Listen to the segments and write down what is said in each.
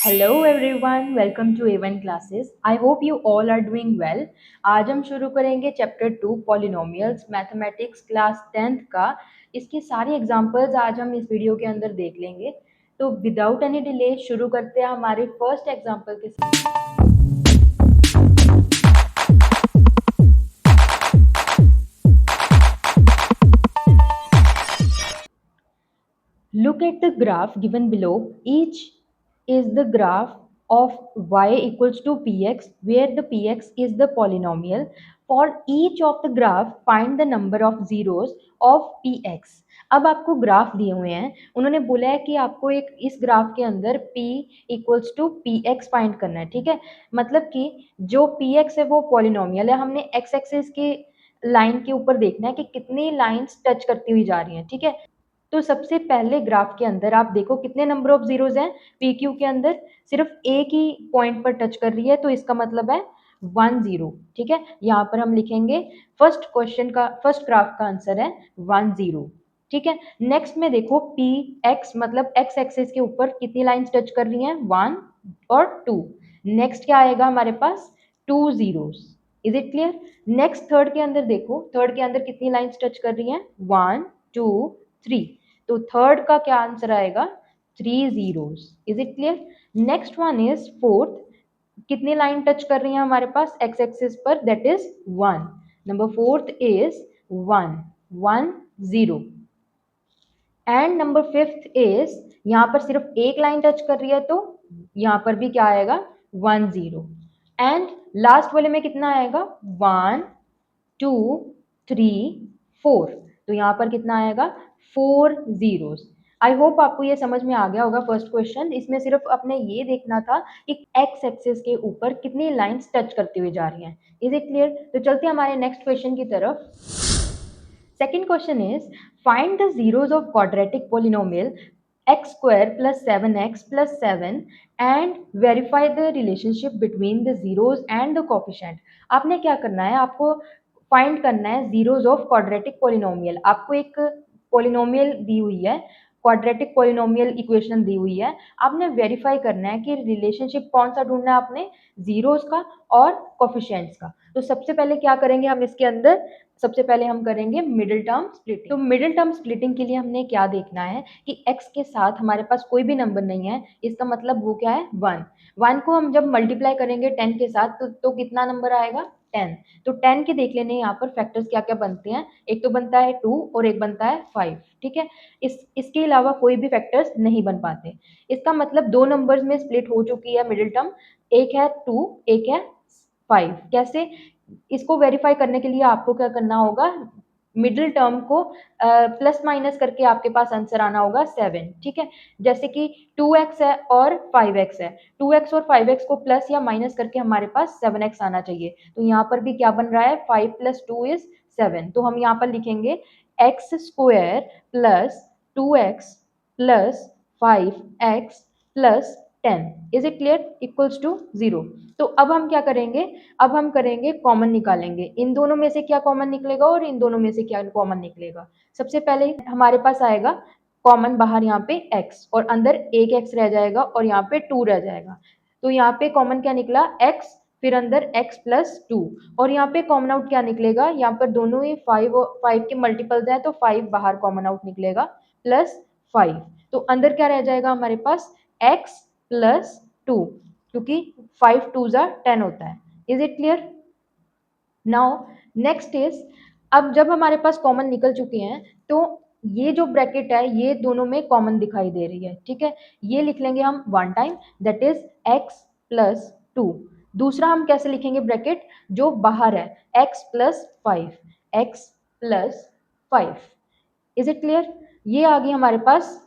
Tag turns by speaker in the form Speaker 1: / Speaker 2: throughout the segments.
Speaker 1: Hello everyone, welcome to A1 classes. I hope you all are doing well. आज हम शुरू करेंगे chapter 2 polynomials mathematics class 10th का। इसकी सारी एग्जांपल्स आज हम इस वीडियो के अंदर देख लेंगे। तो विदाउट एनी डिले शुरू करते हैं हमारे फर्स्ट एग्जांपल के साथ। Look at the graph given below. Each is the graph of y equals to px, where the px is the polynomial. For each of the graph, find the number of zeros of px. अब आपको graph दिए हुए हैं, उन्होंने बोला है कि आपको एक इस ग्राफ के अंदर p equals to p x फाइंड करना है। ठीक है, मतलब कि जो पी एक्स है वो पॉलिनोमियल है। हमने एक्स एक्सिस की लाइन के ऊपर देखना है कि कितनी लाइंस टच करती हुई जा रही हैं। ठीक है, तो सबसे पहले ग्राफ के अंदर आप देखो कितने नंबर ऑफ जीरोज हैं। पी क्यू के अंदर सिर्फ एक ही पॉइंट पर टच कर रही है, तो इसका मतलब है 10। ठीक है, यहाँ पर हम लिखेंगे फर्स्ट ग्राफ का आंसर है 10। ठीक है, नेक्स्ट में देखो पी एक्स मतलब एक्स एक्सिस के ऊपर कितनी लाइंस टच कर रही हैं, 1 और 2। नेक्स्ट क्या आएगा हमारे पास, 2 zeros. Is it clear? Next third के अंदर देखो, थर्ड के अंदर कितनी लाइंस टच कर रही हैं, 1 2 3। तो थर्ड का क्या आंसर आएगा, 3 zeros. Is it clear? Next one is fourth. कितनी लाइन टच कर रही है हमारे पास एक्स एक्सिस पर, that is 1। Number fourth is 1 1 0। And number fifth is, यहाँ पर सिर्फ एक लाइन टच कर रही है, तो यहाँ पर भी क्या आएगा, 1 0। एंड लास्ट वाले में कितना आएगा, 1 2 3 4। तो यहाँ पर कितना आएगा, 4 जीरोस। आई होप आपको ये समझ में आ गया होगा फर्स्ट क्वेश्चन। इसमें सिर्फ अपने ये देखना था कि एक्स एक्सिस के ऊपर कितनी लाइंस टच करती हुई जा रही हैं। Is it clear? तो चलते हैं हमारे नेक्स्ट क्वेश्चन की तरफ। Second question is, find the zeros of quadratic polynomial x square plus 7x plus 7 and verify the relationship between the zeros and the coefficient. आपने क्या करना है, आपको फाइंड करना है जीरोस ऑफ क्वाड्रेटिक पोलिनोमियल। आपको एक पोलिनोमियल दी हुई है, क्वाड्रेटिक पोलिनोमियल इक्वेशन दी हुई है, आपने वेरीफाई करना है कि रिलेशनशिप कौन सा ढूंढना है आपने, जीरोस का और कोफिशिएंट्स का। तो सबसे पहले क्या करेंगे हम इसके अंदर, सबसे पहले हम करेंगे मिडिल टर्म स्प्लिटिंग। तो मिडिल टर्म स्प्लिटिंग के लिए हमने क्या देखना है कि x के साथ हमारे पास कोई भी नंबर नहीं है, इसका मतलब वो क्या है, 1। 1 को हम जब मल्टीप्लाई करेंगे 10 के साथ तो कितना नंबर आएगा, 10। तो 10 के देख लेने यहाँ पर फैक्टर्स क्या क्या बनते हैं, एक तो बनता है 2 और एक बनता है 5। ठीक है, इसके अलावा कोई भी फैक्टर्स नहीं बन पाते। इसका मतलब दो नंबर्स में स्प्लिट हो चुकी है मिडिल टर्म, एक है 2 एक है 5। कैसे, इसको वेरीफाई करने के लिए आपको क्या करना होगा, मिडिल टर्म को प्लस माइनस करके आपके पास आंसर आना होगा 7। ठीक है, जैसे कि 2x है और 5x है, 2x और 5x को प्लस या माइनस करके हमारे पास 7x आना चाहिए। तो यहाँ पर भी क्या बन रहा है, 5 + 2 = 7। तो हम यहाँ पर लिखेंगे x square plus 2x plus 5x plus 10। Is it clear? Equals to 0। तो अब हम क्या करेंगे, अब हम करेंगे कॉमन निकालेंगे। इन दोनों में से क्या कॉमन निकलेगा और इन दोनों में से क्या कॉमन निकलेगा। सबसे पहले हमारे पास आएगा कॉमन बाहर यहाँ पे x और अंदर एक x रह जाएगा और यहाँ पे 2 रह जाएगा। तो यहाँ पे कॉमन क्या निकला, x, फिर अंदर x + 2 और यहाँ पे कॉमन आउट क्या निकलेगा, यहाँ पर दोनों ही 5 के मल्टीपल्स हैं, तो 5 बाहर कॉमन आउट निकलेगा प्लस 5। तो अंदर क्या रह जाएगा हमारे पास, x + 2, क्योंकि 5 2 = 10 होता है। Is it clear? Now next is, अब जब हमारे पास कॉमन निकल चुके हैं तो ये जो ब्रैकेट है ये दोनों में कॉमन दिखाई दे रही है। ठीक है, ये लिख लेंगे हम one time, that is x + 2। दूसरा हम कैसे लिखेंगे ब्रैकेट, जो बाहर है, x + 5, x + 5। Is it clear? ये आ गई हमारे पास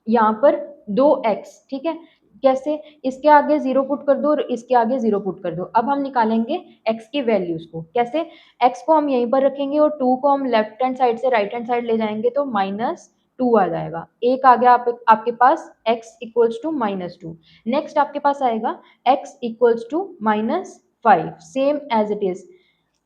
Speaker 1: यहाँ पर 2x। ठीक है, कैसे, इसके आगे 0 पुट कर दो और इसके आगे 0 पुट कर दो। अब हम निकालेंगे x की वैल्यूज को। कैसे, x को हम यहीं पर रखेंगे और 2 को हम लेफ्ट हैंड साइड से राइट हैंड साइड ले जाएंगे तो -2 आ जाएगा। एक आ गया आपके पास x = -2। नेक्स्ट आपके पास आएगा x = -5, same as it is.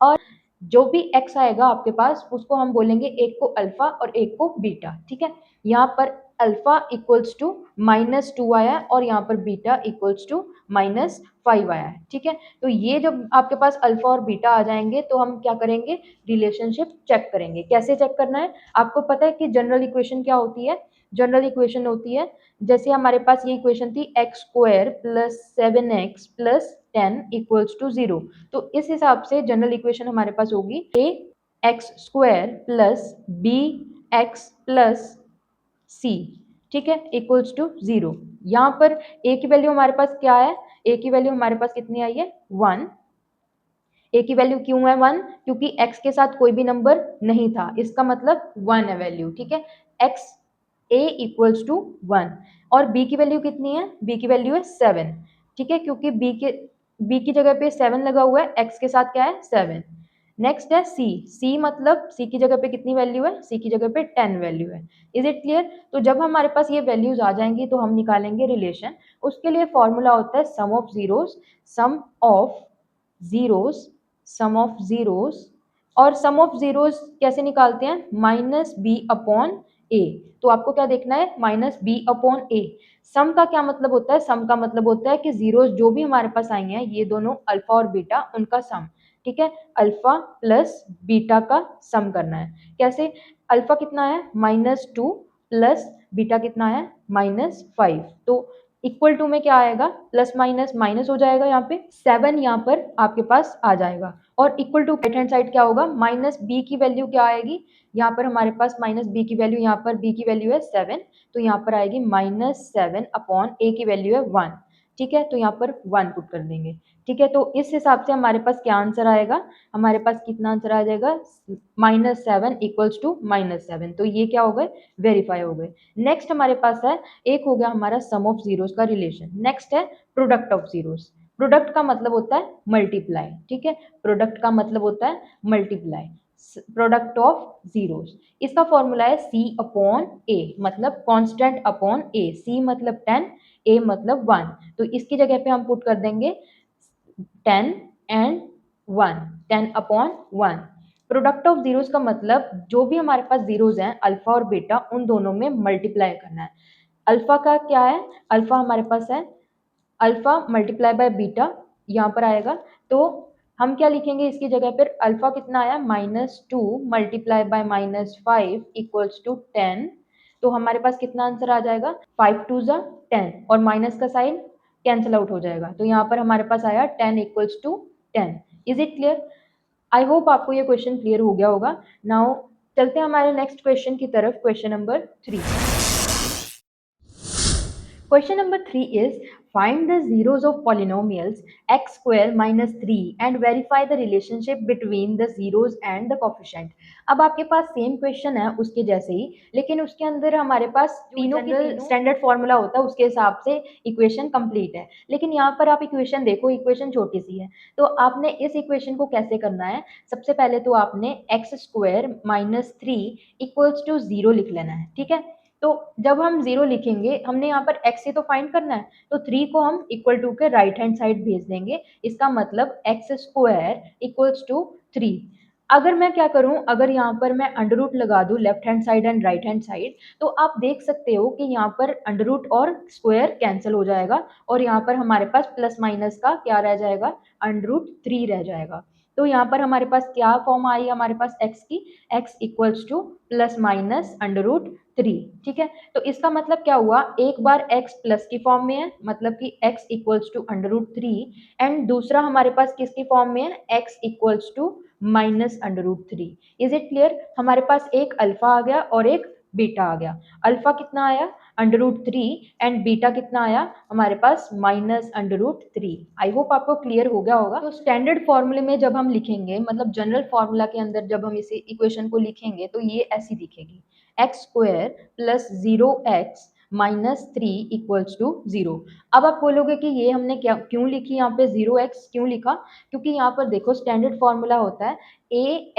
Speaker 1: और जो भी x आएगा आपके पास उसको हम बोलेंगे, एक को अल्फा और एक को बीटा। ठीक है, यहाँ पर अल्फा इक्वल्स टू -2 आया है और यहाँ पर बीटा इक्वल्स टू -5 आया है। ठीक है, तो ये जब आपके पास अल्फा और बीटा आ जाएंगे तो हम क्या करेंगे, रिलेशनशिप चेक करेंगे। कैसे चेक करना है, आपको पता है कि जनरल इक्वेशन क्या होती है, जनरल इक्वेशन होती है, जैसे हमारे पास ये इक्वेशन थी x² + 7x + 10 = 0। तो इस हिसाब से जनरल इक्वेशन हमारे पास होगी ax² + bx + c, ठीक है, इक्वल्स टू 0। यहाँ पर a की वैल्यू हमारे पास क्या है, a की वैल्यू हमारे पास कितनी आई है, 1। a की वैल्यू क्यों है 1, क्योंकि x के साथ कोई भी नंबर नहीं था, इसका मतलब 1 है वैल्यू। ठीक है, x a इक्वल्स टू 1। और b की वैल्यू कितनी है, b की वैल्यू है 7। ठीक है, क्योंकि b की जगह पे 7 लगा हुआ है, x के साथ क्या है 7। नेक्स्ट है c मतलब c की जगह पे कितनी वैल्यू है, c की जगह पे 10 वैल्यू है। Is it clear. तो जब हमारे पास ये वैल्यूज आ जाएंगी तो हम निकालेंगे रिलेशन। उसके लिए फॉर्मूला होता है sum of zeros, sum of zeros, sum of zeros. और सम ऑफ जीरोस कैसे निकालते हैं, -b/a। तो आपको क्या देखना है, -b/a। सम का क्या मतलब होता है, सम का मतलब होता है कि जीरोस जो भी हमारे पास आएंगे हैं, ये दोनों अल्फा और बीटा, उनका सम। ठीक है, अल्फा प्लस बीटा का सम करना है। कैसे, अल्फा कितना है -2 प्लस बीटा कितना है -5। तो इक्वल टू में क्या आएगा, प्लस माइनस माइनस हो जाएगा, यहाँ पे 7 यहाँ पर आपके पास आ जाएगा। और equal to right hand side क्या होगा, -b की वैल्यू क्या आएगी, यहाँ पर हमारे पास -b की वैल्यू, यहाँ पर b की वैल्यू है 7, तो यहाँ पर आएगी -7/a की वैल्यू है 1। ठीक है, तो यहाँ पर 1 पुट कर देंगे। ठीक है, तो इस हिसाब से हमारे पास क्या आंसर आएगा, हमारे पास कितना आंसर आ जाएगा, -7 इक्वल्स टू -7। तो ये क्या हो गए, वेरीफाई हो गए। नेक्स्ट हमारे पास है, एक हो गया हमारा सम ऑफ जीरोस का रिलेशन, नेक्स्ट है प्रोडक्ट ऑफ जीरोस। प्रोडक्ट का मतलब होता है मल्टीप्लाई। ठीक है, प्रोडक्ट का मतलब होता है मल्टीप्लाई, प्रोडक्ट ऑफ जीरोस। इसका फॉर्मूला है c/a, मतलब कांस्टेंट अपॉन a। c मतलब 10, a मतलब 1। तो इसकी जगह पे हम पुट कर देंगे 10 एंड 1, 10/1। प्रोडक्ट ऑफ जीरोस का मतलब जो भी हमारे पास जीरोस हैं, अल्फा और बीटा, उन दोनों में मल्टीप्लाई करना है। अल्फा का क्या है, अल्फा हमारे पास है अल्फा मल्टीप्लाई बाय बीटा, यहाँ पर आएगा। तो हम क्या लिखेंगे इसकी जगह पर, अल्फा कितना आया, -2 मल्टीप्लाई बाय -5 इक्वल्स टू 10। तो हमारे पास कितना आंसर आ जाएगा, 5 2 जा 10, और माइनस का साइन कैंसिल आउट हो जाएगा। तो यहाँ पर हमारे पास आया 10 equals to 10। Is it clear. I hope आपको ये क्वेश्चन क्लियर हो गया होगा। नाउ चलते हैं हमारे नेक्स्ट क्वेश्चन की तरफ, question number 3। Question number 3 is find the zeros of polynomials x square minus 3 and verify the relationship between the zeros and the coefficient। अब आपके पास सेम क्वेश्चन है उसके जैसे ही, लेकिन उसके अंदर हमारे पास तीनों स्टैंडर्ड फॉर्मूला होता है, उसके हिसाब से इक्वेशन कंप्लीट है। लेकिन यहाँ पर आप इक्वेशन देखो, इक्वेशन छोटी सी है। तो आपने इस इक्वेशन को कैसे करना है, सबसे पहले तो आपने x² - 3 इक्वल्स टू 0 लिख लेना है। ठीक है, तो जब हम 0 लिखेंगे, हमने यहाँ पर x ही तो फाइंड करना है, तो 3 को हम इक्वल टू के राइट हैंड साइड भेज देंगे। इसका मतलब x² इक्वल्स टू 3। अगर मैं क्या करूं, अगर यहाँ पर मैं अंडर रूट लगा दूं left hand side and right hand side, तो आप देख सकते हो कि यहाँ पर अंडर रूट और स्क्वायर कैंसिल हो जाएगा, और यहाँ पर हमारे पास प्लस माइनस का क्या रह जाएगा, √3 रह जाएगा। तो यहाँ पर हमारे पास क्या फॉर्म आई, हमारे पास x की, x equals two plus minus √3। ठीक है, तो इसका मतलब क्या हुआ, एक बार x प्लस की फॉर्म में है, मतलब कि x इक्वल्स टू √3, एंड दूसरा हमारे पास किसकी फॉर्म में है, x equals to -√3। Is it clear. हमारे पास एक अल्फा आ गया और एक बीटा आ गया। अल्फा कितना आया, √3, एंड बीटा कितना आया हमारे पास, -√3। आई होप आपको क्लियर हो गया होगा। तो स्टैंडर्ड फॉर्मूले में जब हम लिखेंगे, मतलब जनरल फॉर्मूला के अंदर जब हम इसे इक्वेशन को लिखेंगे, तो ये ऐसी दिखेगी, x² + 0x - 3 इक्वल्स टू 0। अब आप बोलोगे कि ये हमने क्या क्यों लिखी, यहाँ पे 0x क्यों लिखा, क्योंकि यहाँ पर देखो स्टैंडर्ड फॉर्मूला होता है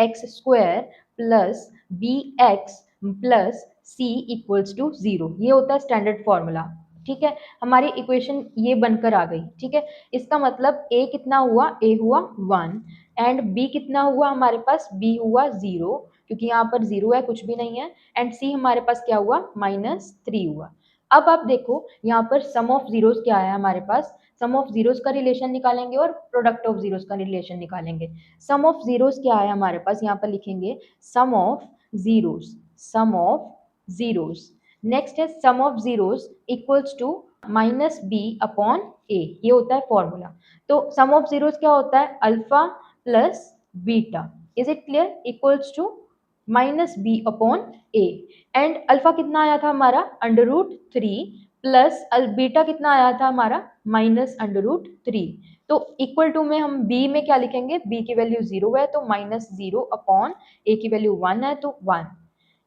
Speaker 1: ax² + bx + c equals to 0। ये होता है स्टैंडर्ड फॉर्मूला। ठीक है, हमारी इक्वेशन ये बनकर आ गई। ठीक है, इसका मतलब a कितना हुआ, a हुआ 1, एंड बी कितना हुआ हमारे पास, बी हुआ 0 क्योंकि यहाँ पर 0 है, कुछ भी नहीं है, एंड सी हमारे पास क्या हुआ, -3 हुआ। अब आप देखो यहाँ पर सम ऑफ जीरोस क्या है हमारे पास, सम ऑफ जीरोस का रिलेशन निकालेंगे और प्रोडक्ट ऑफ जीरोस का रिलेशन निकालेंगे। सम ऑफ जीरोस क्या है हमारे पास, यहाँ पर लिखेंगे sum of zeros, sum of zeros. Next है sum of zeros equals to minus B upon A, ये होता है फॉर्मूला। तो सम ऑफ जीरोस क्या होता है, alpha plus beta, is it clear, equals to minus B upon a. And alpha कितना आया था हमारा, √3 प्लस बीटा कितना आया था हमारा, -√3। तो इक्वल टू में हम बी में क्या लिखेंगे, बी की वैल्यू 0 है तो -0 अपॉन ए की वैल्यू 1 है तो 1।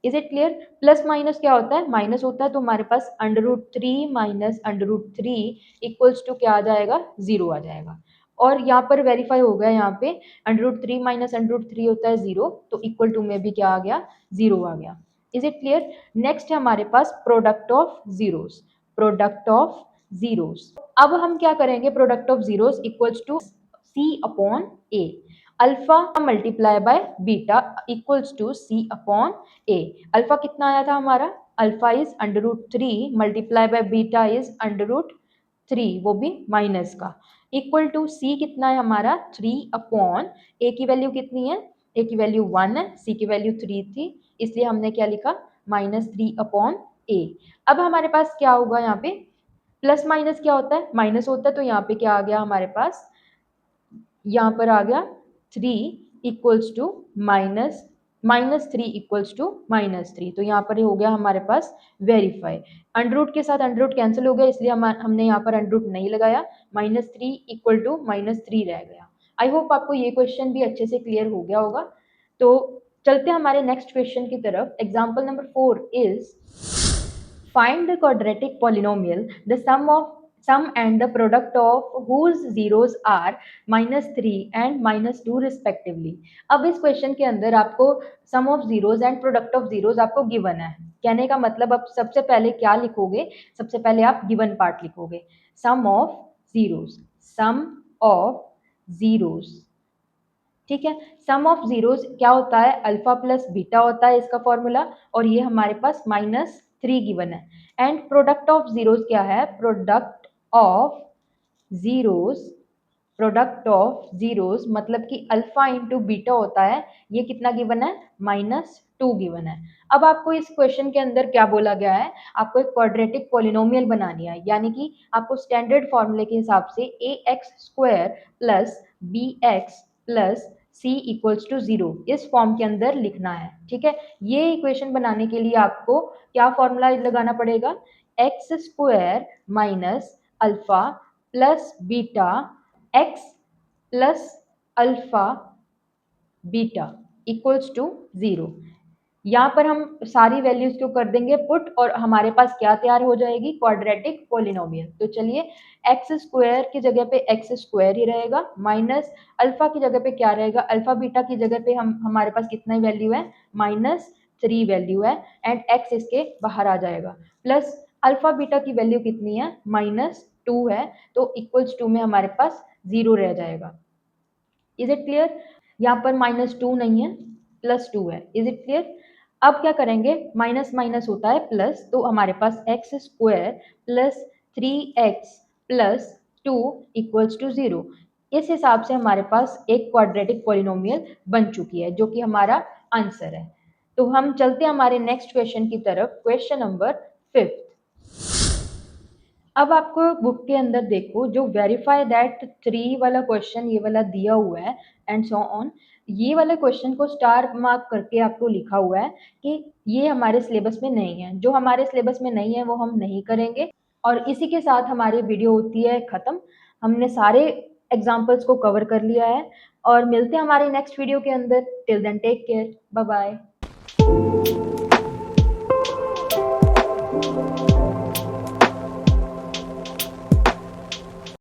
Speaker 1: Is it clear. Plus minus क्या होता है, माइनस होता है, तो हमारे पास √3 माइनस √3 इक्वल्स टू क्या आ जाएगा, 0 आ जाएगा। और यहाँ पर वेरीफाई हो गया, यहाँ पे √3 माइनस √3 होता है 0, तो इक्वल टू में भी क्या आ गया, 0 आ गया। Is it clear. नेक्स्ट है हमारे पास product of zeros, product of zeros. अब हम क्या करेंगे, product of zeros equals to C upon A, alpha multiply by beta equals to C upon A. Alpha कितना आया था हमारा, alpha is √3 multiply by beta is √3, वो भी माइनस का, इक्वल टू सी कितना है हमारा, 3 अपॉन ए की वैल्यू कितनी है, ए की वैल्यू 1 है, सी की वैल्यू 3 थी, इसलिए हमने क्या लिखा, -3 अपॉन ए। अब हमारे पास क्या होगा, यहाँ पे प्लस माइनस क्या होता है, माइनस होता है, तो यहाँ पे क्या आ गया हमारे पास, यहाँ पर आ गया 3 इक्वल्स टू -3 इक्वल्स टू -3, तो यहाँ पर हो गया हमारे पास वेरीफाई। अंडर के साथ अंडर कैंसिल हो गया, इसलिए हमने यहाँ पर अंडर नहीं लगाया, -3 इक्वल टू -3 रह गया। आई होप आपको ये क्वेश्चन भी अच्छे से क्लियर हो गया होगा। तो चलते हैं हमारे नेक्स्ट क्वेश्चन की तरफ। Example number 4 is find the quadratic polynomial, the sum and the product of whose zeros are -3 and -2 respectively। अब इस क्वेश्चन के अंदर आपको sum of zeros and product of zeros आपको गिवन है। कहने का मतलब आप सबसे पहले क्या लिखोगे, सबसे पहले आप गिवन पार्ट लिखोगे, sum of zeros, sum of zeros, ठीक है। सम ऑफ जीरोस क्या होता है, अल्फा प्लस बीटा होता है इसका फॉर्मूला, और ये हमारे पास -3 गिवन है। एंड प्रोडक्ट ऑफ जीरोस क्या है, product of zeros, product of zeros मतलब कि अल्फा इंटू बीटा होता है, ये कितना गिवन है, -2 गिवन है। अब आपको इस क्वेश्चन के अंदर क्या बोला गया है, आपको एक क्वाड्रेटिक पॉलिनोमियल बनानी है, यानी कि आपको स्टैंडर्ड फॉर्मूले के हिसाब से ax² plus bx plus c equals to 0 इस फॉर्म के अंदर लिखना है, ठीक है। ये इक्वेशन बनाने के लिए आपको क्या फॉर्मूला लगाना पड़ेगा, x² minus alpha plus beta x plus alpha beta equals to 0। यहाँ पर हम सारी वैल्यूज को कर देंगे पुट, और हमारे पास क्या तैयार हो जाएगी, क्वाड्रेटिक पॉलिनोमियल। तो चलिए x² की जगह पे x² ही रहेगा, माइनस अल्फा की जगह पे क्या रहेगा, अल्फा बीटा की जगह पे हमारे पास कितना वैल्यू है, -3 वैल्यू है, एंड x इसके बाहर आ जाएगा, प्लस अल्फा बीटा की वैल्यू कितनी है, -2 है, तो इक्वल्स टू में हमारे पास 0 रह जाएगा। Is it clear. यहाँ पर -2 नहीं है, +2 है। Is it clear. अब क्या करेंगे, माइनस माइनस होता है प्लस, तो हमारे पास x² plus 3x plus 2 equals to 0। इस हिसाब से हमारे पास एक क्वाड्रेटिक पॉलिनोमियल बन चुकी है, जो कि हमारा आंसर है। तो हम चलते हैं हमारे नेक्स्ट क्वेश्चन की तरफ, क्वेश्चन नंबर 5। अब आपको बुक के अंदर देखो, जो वेरीफाई दैट 3 वाला क्वेश्चन ये वाला दिया हुआ है एंड सो ऑन, ये वाले क्वेश्चन को स्टार मार्क करके आपको लिखा हुआ है कि ये हमारे सिलेबस में नहीं है। जो हमारे सिलेबस में नहीं है वो हम नहीं करेंगे, और इसी के साथ हमारी वीडियो होती है ख़त्म। हमने सारे एग्जाम्पल्स को कवर कर लिया है, और मिलते हैं हमारे नेक्स्ट वीडियो के अंदर। Till then take care, bye bye.